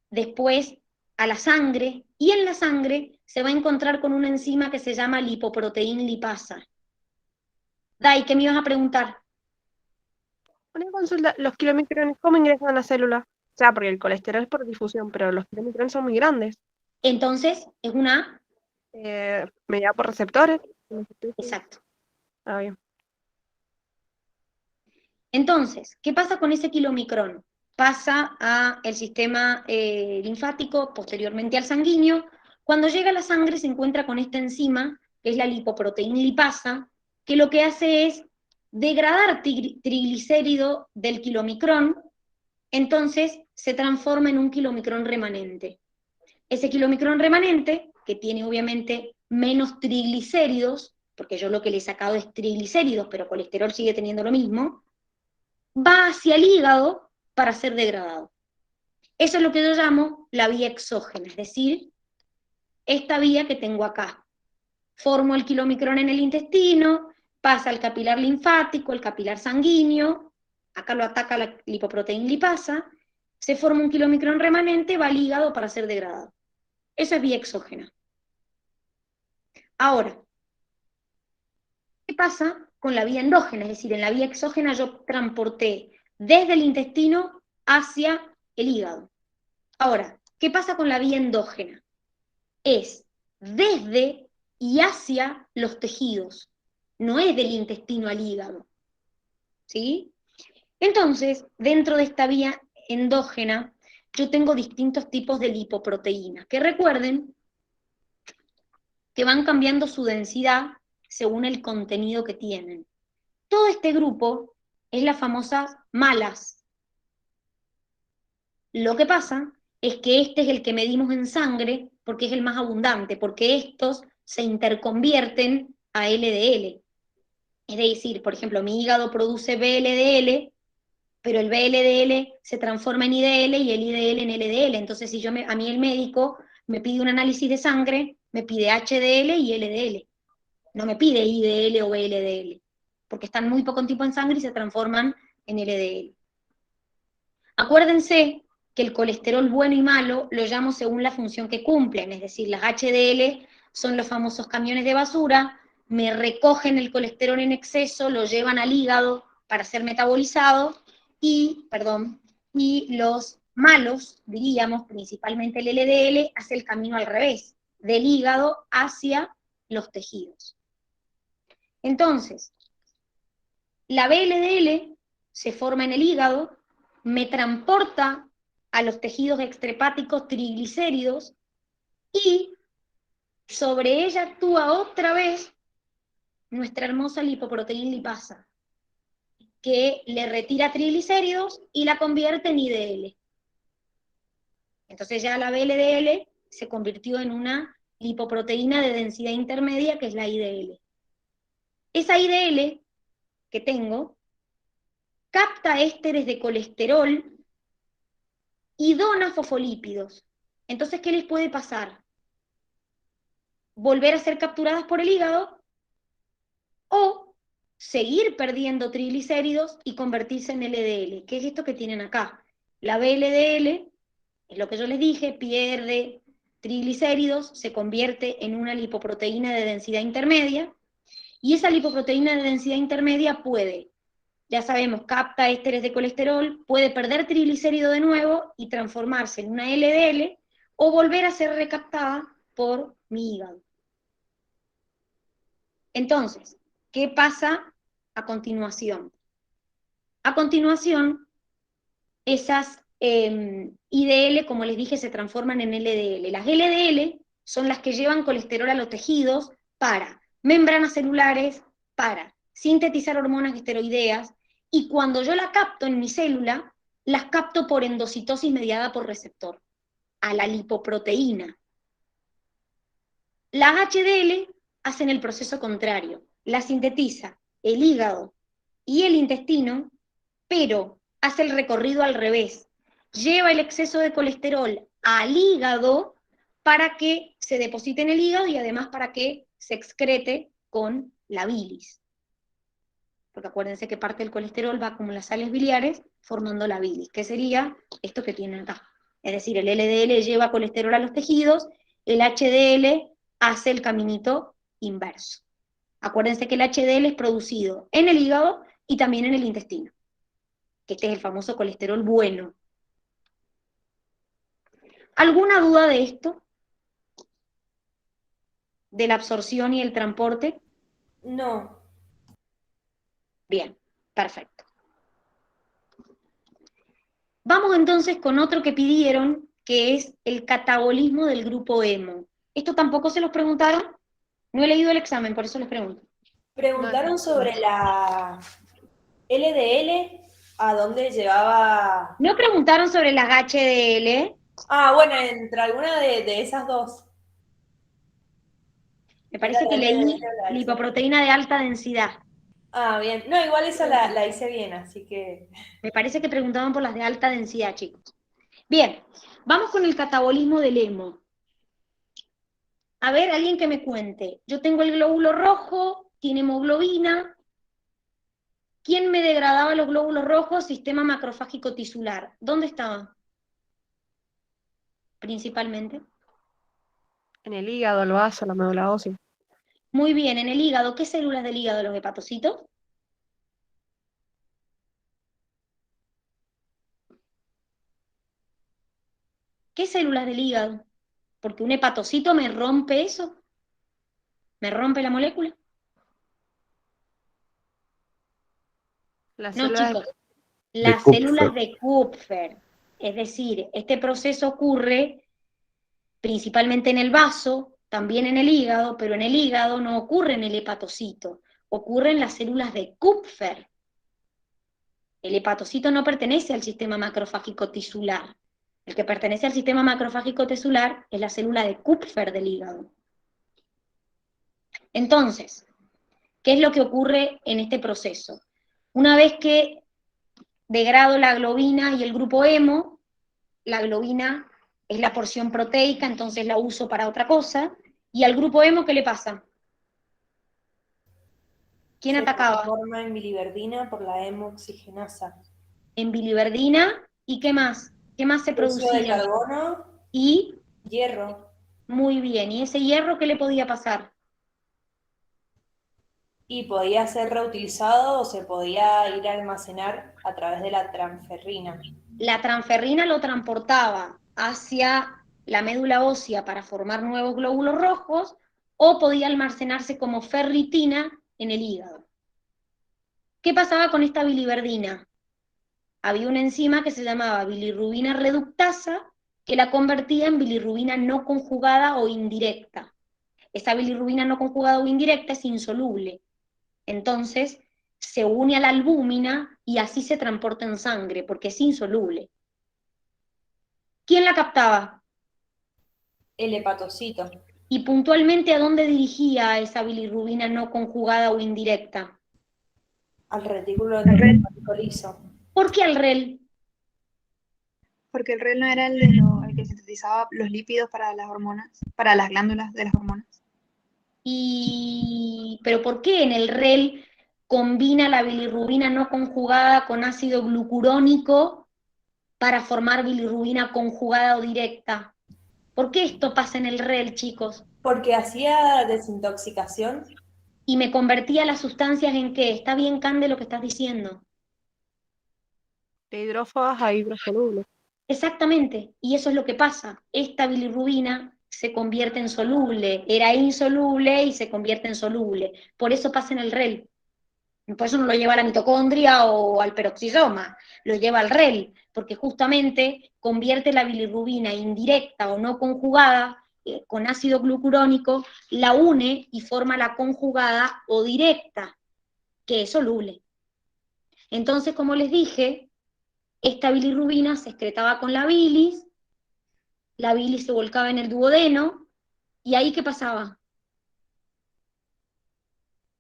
[SPEAKER 1] después a la sangre, y en la sangre se va a encontrar con una enzima que se llama lipoproteína lipasa. Dai, ¿qué me ibas a preguntar?
[SPEAKER 2] Una consulta, ¿los kilomicrones cómo ingresan a la célula? O sea, porque el colesterol es por difusión, pero los kilomicrones son muy grandes.
[SPEAKER 1] Entonces, es una...
[SPEAKER 2] Mediada por receptores.
[SPEAKER 1] Exacto.
[SPEAKER 2] Ah, bien.
[SPEAKER 1] Entonces, ¿qué pasa con ese kilomicrón? Pasa al sistema linfático, posteriormente al sanguíneo. Cuando llega a la sangre se encuentra con esta enzima, que es la lipoproteína lipasa, que lo que hace es degradar triglicérido del kilomicrón, entonces se transforma en un kilomicrón remanente. Ese kilomicrón remanente, que tiene obviamente menos triglicéridos, porque yo lo que le he sacado es triglicéridos, pero colesterol sigue teniendo lo mismo, va hacia el hígado para ser degradado. Eso es lo que yo llamo la vía exógena, es decir, esta vía que tengo acá. Formo el kilomicrón en el intestino, pasa al capilar linfático, el capilar sanguíneo, acá lo ataca la lipoproteína lipasa, se forma un kilomicrón remanente, va al hígado para ser degradado. Eso es vía exógena. Ahora, ¿qué pasa con la vía endógena? Es decir, en la vía exógena yo transporté desde el intestino hacia el hígado. Ahora, ¿qué pasa con la vía endógena? Es desde y hacia los tejidos, no es del intestino al hígado. ¿Sí? Entonces, dentro de esta vía endógena, yo tengo distintos tipos de lipoproteínas, que recuerden que van cambiando su densidad según el contenido que tienen. Todo este grupo es las famosas malas. Lo que pasa es que este es el que medimos en sangre porque es el más abundante, porque estos se interconvierten a LDL. Es decir, por ejemplo, mi hígado produce VLDL, pero el VLDL se transforma en IDL y el IDL en LDL. Entonces, si a mí el médico me pide un análisis de sangre, me pide HDL y LDL. No me pide IDL o VLDL, porque están muy poco tiempo en sangre y se transforman en LDL. Acuérdense que el colesterol bueno y malo lo llamo según la función que cumplen, es decir, las HDL son los famosos camiones de basura, me recogen el colesterol en exceso, lo llevan al hígado para ser metabolizado, y los malos, diríamos, principalmente el LDL, hace el camino al revés, del hígado hacia los tejidos. Entonces, la VLDL se forma en el hígado, me transporta a los tejidos extrahepáticos triglicéridos y sobre ella actúa otra vez nuestra hermosa lipoproteína lipasa, que le retira triglicéridos y la convierte en IDL. Entonces ya la VLDL se convirtió en una lipoproteína de densidad intermedia, que es la IDL. Esa IDL que tengo capta ésteres de colesterol y dona fosfolípidos. Entonces, ¿qué les puede pasar? Volver a ser capturadas por el hígado o seguir perdiendo triglicéridos y convertirse en LDL. ¿Qué es esto que tienen acá? La VLDL, es lo que yo les dije, pierde triglicéridos, se convierte en una lipoproteína de densidad intermedia, y esa lipoproteína de densidad intermedia puede, ya sabemos, capta ésteres de colesterol, puede perder triglicérido de nuevo y transformarse en una LDL, o volver a ser recaptada por mi hígado. Entonces, ¿qué pasa a continuación? A continuación, esas IDL, como les dije, se transforman en LDL. Las LDL son las que llevan colesterol a los tejidos para membranas celulares, para sintetizar hormonas esteroideas, y cuando yo la capto en mi célula, las capto por endocitosis mediada por receptor, a la lipoproteína. Las HDL hacen el proceso contrario, la sintetiza el hígado y el intestino, pero hace el recorrido al revés, lleva el exceso de colesterol al hígado para que se deposite en el hígado y además para que se excrete con la bilis. Porque acuérdense que parte del colesterol va como las sales biliares formando la bilis, que sería esto que tienen acá. Es decir, el LDL lleva colesterol a los tejidos, el HDL hace el caminito inverso. Acuérdense que el HDL es producido en el hígado y también en el intestino, que este es el famoso colesterol bueno. ¿Alguna duda de esto? ¿De la absorción y el transporte?
[SPEAKER 5] No.
[SPEAKER 1] Bien, perfecto. Vamos entonces con otro que pidieron, que es el catabolismo del grupo hemo. ¿Esto tampoco se los preguntaron? No he leído el examen, por eso les pregunto.
[SPEAKER 5] Preguntaron sobre la LDL, a dónde llevaba...
[SPEAKER 1] ¿No preguntaron sobre las HDL?
[SPEAKER 5] Ah, bueno, entre alguna de esas dos.
[SPEAKER 1] Me parece que leí lipoproteína de alta densidad.
[SPEAKER 5] Ah, bien. No, igual esa la hice bien, así que...
[SPEAKER 1] Me parece que preguntaban por las de alta densidad, chicos. Bien, vamos con el catabolismo del hemo. A ver, alguien que me cuente. Yo tengo el glóbulo rojo, tiene hemoglobina. ¿Quién me degradaba los glóbulos rojos? Sistema macrofágico tisular. ¿Dónde estaba? Principalmente.
[SPEAKER 2] En el hígado, el vaso, la médula ósea.
[SPEAKER 1] Muy bien, en el hígado. ¿Qué células del hígado? ¿Los hepatocitos? ¿Qué células del hígado? Porque un hepatocito me rompe eso. ¿Me rompe la molécula?
[SPEAKER 2] Las
[SPEAKER 1] No,
[SPEAKER 2] células
[SPEAKER 1] chicos.
[SPEAKER 7] De
[SPEAKER 1] Las
[SPEAKER 7] Kupfer.
[SPEAKER 1] células de Kupfer. Es decir, este proceso ocurre principalmente en el vaso, también en el hígado, pero en el hígado no ocurre en el hepatocito, ocurre en las células de Kupfer. El hepatocito no pertenece al sistema macrofágico tisular. El que pertenece al sistema macrofágico tisular es la célula de Kupfer del hígado. Entonces, ¿qué es lo que ocurre en este proceso? Una vez que degrado la globina y el grupo hemo, la globina es la porción proteica, entonces la uso para otra cosa, y al grupo hemo, ¿qué le pasa? ¿Quién
[SPEAKER 5] Se
[SPEAKER 1] atacaba?
[SPEAKER 5] transforma en biliverdina por la hemoxigenasa.
[SPEAKER 1] En biliverdina, ¿y qué más? ¿Qué más se
[SPEAKER 5] Dióxido de
[SPEAKER 1] producía?
[SPEAKER 5] carbono,
[SPEAKER 1] Y
[SPEAKER 5] hierro.
[SPEAKER 1] Muy bien, ¿y ese hierro qué le podía pasar?
[SPEAKER 5] Y podía ser reutilizado o se podía ir a almacenar a través de la transferrina.
[SPEAKER 1] La transferrina lo transportaba hacia la médula ósea para formar nuevos glóbulos rojos, o podía almacenarse como ferritina en el hígado. ¿Qué pasaba con esta biliverdina? Había una enzima que se llamaba bilirrubina reductasa, que la convertía en bilirrubina no conjugada o indirecta. Esa bilirrubina no conjugada o indirecta es insoluble. Entonces, se une a la albúmina y así se transporta en sangre, porque es insoluble. ¿Quién la captaba?
[SPEAKER 5] El hepatocito.
[SPEAKER 1] Y puntualmente, ¿a dónde dirigía esa bilirrubina no conjugada o indirecta?
[SPEAKER 5] Al retículo endoplasmático liso.
[SPEAKER 1] ¿Por qué al REL?
[SPEAKER 4] Porque el REL no era el que sintetizaba los lípidos para las hormonas, para las glándulas de las hormonas.
[SPEAKER 1] ¿Pero por qué en el REL combina la bilirrubina no conjugada con ácido glucurónico para formar bilirrubina conjugada o directa? ¿Por qué esto pasa en el REL, chicos?
[SPEAKER 5] Porque hacía desintoxicación.
[SPEAKER 1] Y me convertía las sustancias en qué. ¿Está bien, Cande, lo que estás diciendo?
[SPEAKER 2] De hidrófobas a hidrosolubles.
[SPEAKER 1] Exactamente, y eso es lo que pasa. Esta bilirrubina se convierte en soluble, era insoluble y se convierte en soluble. Por eso pasa en el REL. Por eso no lo lleva a la mitocondria o al peroxisoma, lo lleva al REL, porque justamente convierte la bilirrubina indirecta o no conjugada con ácido glucurónico, la une y forma la conjugada o directa, que es soluble. Entonces, como les dije, esta bilirrubina se excretaba con la bilis se volcaba en el duodeno, y ahí ¿qué pasaba?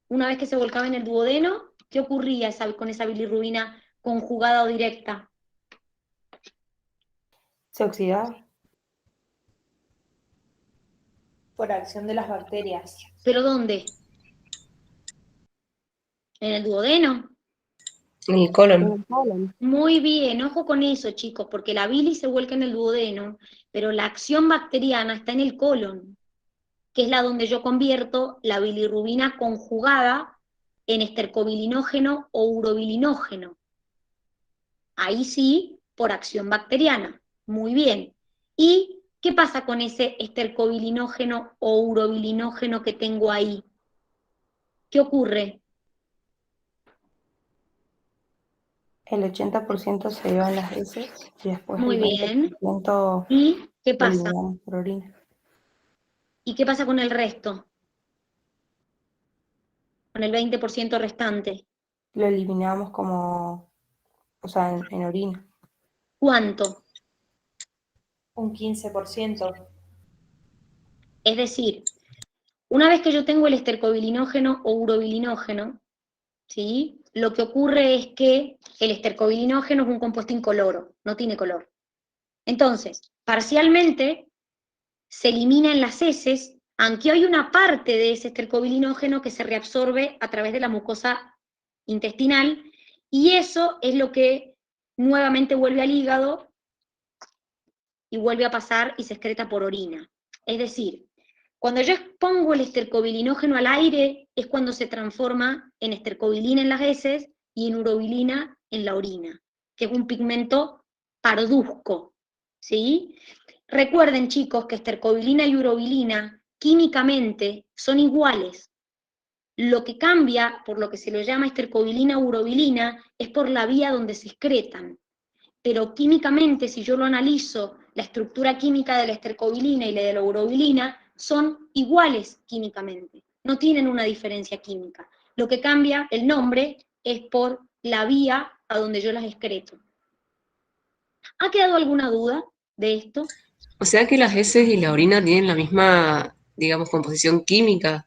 [SPEAKER 1] Una vez que se volcaba en el duodeno, ¿qué ocurría con esa bilirrubina conjugada o directa?
[SPEAKER 5] Se oxidaba. Por acción de las bacterias.
[SPEAKER 1] ¿Pero dónde? ¿En el duodeno?
[SPEAKER 3] En el colon.
[SPEAKER 1] Muy bien, ojo con eso, chicos, porque la bilis se vuelca en el duodeno, pero la acción bacteriana está en el colon, que es la donde yo convierto la bilirrubina conjugada en estercobilinógeno o urobilinógeno. Ahí sí, por acción bacteriana. Muy bien. ¿Y qué pasa con ese estercobilinógeno o urobilinógeno que tengo ahí? ¿Qué ocurre?
[SPEAKER 5] El 80% se iba en las heces y después
[SPEAKER 1] Muy
[SPEAKER 5] el
[SPEAKER 1] bien.
[SPEAKER 5] 20%
[SPEAKER 1] ¿Y qué
[SPEAKER 5] lo
[SPEAKER 1] pasa?
[SPEAKER 5] eliminamos por orina.
[SPEAKER 1] ¿Y qué pasa con el resto? Con el 20% restante.
[SPEAKER 5] Lo eliminamos como, o sea, en orina.
[SPEAKER 1] ¿Cuánto?
[SPEAKER 5] Un 15%.
[SPEAKER 1] Es decir, una vez que yo tengo el estercobilinógeno o urobilinógeno, ¿sí? Lo que ocurre es que el estercobilinógeno es un compuesto incoloro, no tiene color. Entonces, parcialmente se elimina en las heces, aunque hay una parte de ese estercobilinógeno que se reabsorbe a través de la mucosa intestinal, y eso es lo que nuevamente vuelve al hígado y vuelve a pasar y se excreta por orina. Es decir, cuando yo expongo el estercobilinógeno al aire es cuando se transforma en estercobilina en las heces y en urobilina en la orina, que es un pigmento parduzco, ¿sí? Recuerden, chicos, que estercobilina y urobilina químicamente son iguales. Lo que cambia, por lo que se lo llama estercobilina u urobilina, es por la vía donde se excretan. Pero químicamente, si yo lo analizo, la estructura química de la estercobilina y la de la urobilina son iguales químicamente, no tienen una diferencia química. Lo que cambia el nombre es por la vía a donde yo las excreto. ¿Ha quedado alguna duda de esto?
[SPEAKER 7] O sea que las heces y la orina tienen la misma, digamos, composición química.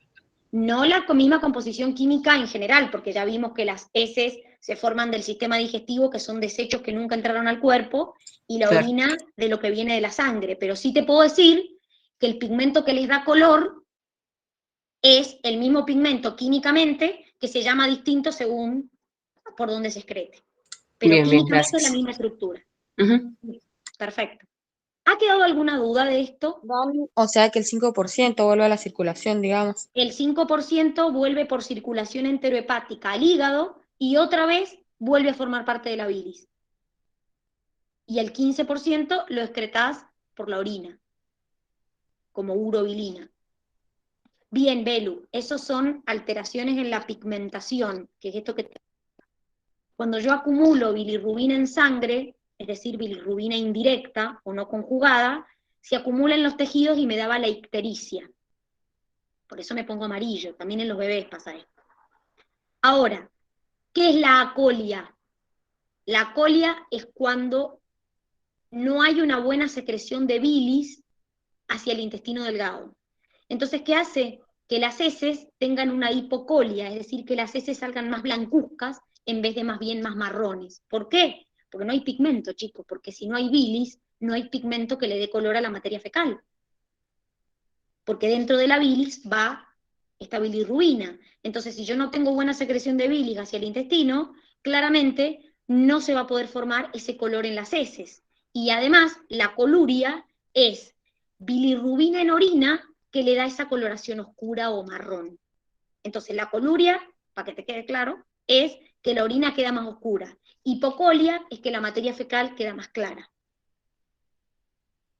[SPEAKER 1] No la misma composición química en general, porque ya vimos que las heces se forman del sistema digestivo, que son desechos que nunca entraron al cuerpo, y la
[SPEAKER 7] Claro.
[SPEAKER 1] orina de lo que viene de la sangre. Pero sí te puedo decir que el pigmento que les da color es el mismo pigmento químicamente, que se llama distinto según por dónde se excrete. Pero
[SPEAKER 7] Bien,
[SPEAKER 1] químicamente es la
[SPEAKER 7] gracias.
[SPEAKER 1] misma estructura.
[SPEAKER 7] Ujú.
[SPEAKER 1] Perfecto. ¿Ha quedado alguna duda de esto?
[SPEAKER 3] O sea que el 5% vuelve a la circulación, digamos.
[SPEAKER 1] El 5% vuelve por circulación enterohepática al hígado y otra vez vuelve a formar parte de la bilis. Y el 15% lo excretás por la orina, como urobilina. Bien, Belu, esos son alteraciones en la pigmentación, que es esto que... Cuando yo acumulo bilirrubina en sangre, es decir, bilirrubina indirecta o no conjugada, se acumula en los tejidos y me daba la ictericia. Por eso me pongo amarillo, también en los bebés pasa esto. Ahora, ¿qué es la acolia? La acolia es cuando no hay una buena secreción de bilis hacia el intestino delgado. Entonces, ¿qué hace? Que las heces tengan una hipocolia, es decir, que las heces salgan más blancuzcas en vez de más bien más marrones. ¿Por qué? Porque no hay pigmento, chicos, porque si no hay bilis, no hay pigmento que le dé color a la materia fecal. Porque dentro de la bilis va esta bilirrubina. Entonces, si yo no tengo buena secreción de bilis hacia el intestino, claramente no se va a poder formar ese color en las heces. Y además, la coluria es bilirrubina en orina que le da esa coloración oscura o marrón. Entonces, la coluria, para que te quede claro, es que la orina queda más oscura. Hipocolia es que la materia fecal queda más clara.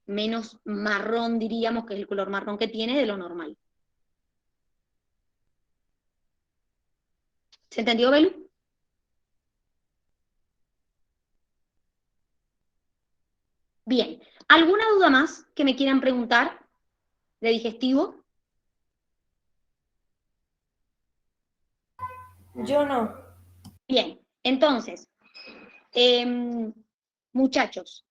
[SPEAKER 1] Menos marrón, diríamos, que es el color marrón que tiene de lo normal. ¿Se entendió, Belu? Bien. ¿Alguna duda más que me quieran preguntar de digestivo?
[SPEAKER 5] Yo no.
[SPEAKER 1] Bien. Entonces, muchachos,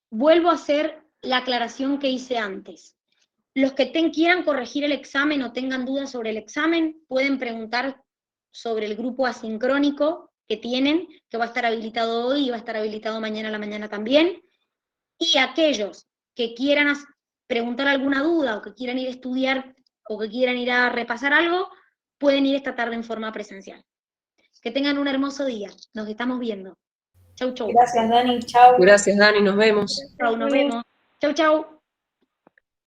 [SPEAKER 1] vuelvo a hacer la aclaración que hice antes. Los que quieran corregir el examen o tengan dudas sobre el examen, pueden preguntar sobre el grupo asincrónico que tienen, que va a estar habilitado hoy y va a estar habilitado mañana a la mañana también. Y aquellos que quieran preguntar alguna duda o que quieran ir a estudiar o que quieran ir a repasar algo, pueden ir esta tarde en forma presencial. Que tengan un hermoso día. Nos estamos viendo. Chau, chau.
[SPEAKER 5] Gracias, Dani. Chau.
[SPEAKER 7] Gracias, Dani, nos vemos.
[SPEAKER 1] Chau, nos vemos. Chau, chau.